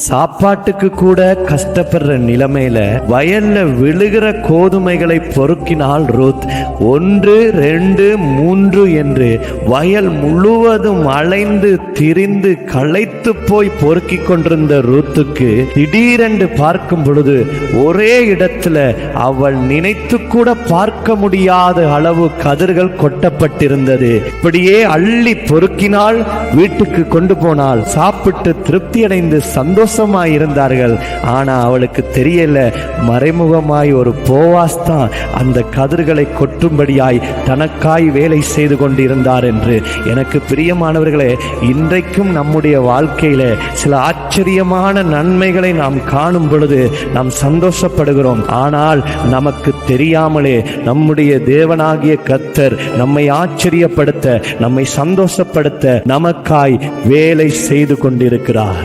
சாப்பாட்டுக்கு கூட கஷ்டப்படுற நிலைமையில வயல்ல விழுகிற கோதுமைகளை பொறுக்கினாள் ரூத். 1, 2, 3 என்று வயல் முழுவதும் அலைந்து திரிந்து களைத்து போய் பொறுக்கி கொண்டிருந்த ரூத்துக்கு திடீரென்று பார்க்கும் பொழுது ஒரே இடத்துல அவள் நினைத்து கூட பார்க்க முடியாத அளவு கதிர்கள் கொட்டப்பட்டிருந்தது. இப்படியே அள்ளி பொறுக்கினால், வீட்டுக்கு கொண்டு போனால், சாப்பிட்டு திருப்தி அடைந்து சந்தோஷமாயிருந்தார்கள். ஆனா அவளுக்கு தெரியல, மறைமுகமாய் ஒரு போவாஸ் தான் அந்த கதிர்களை கொட்டும்படியாய் தனக்காய் வேலை செய்து கொண்டிருந்தார் என்று. எனக்கு பிரியமானவர்களே, இன்றைக்கும் நம்முடைய வாழ்க்கையில சில ஆச்சரியமான நன்மைகளை நாம் காணும் பொழுது நாம் சந்தோஷப்படுகிறோம். ஆனால் நமக்கு தெரியாமலே நம்முடைய தேவனாகிய கர்த்தர் நம்மை ஆச்சரியப்படுத்த, நம்மை சந்தோஷப்படுத்த நமக்காய் வேலை செய்து கொண்டிருக்கிறார்.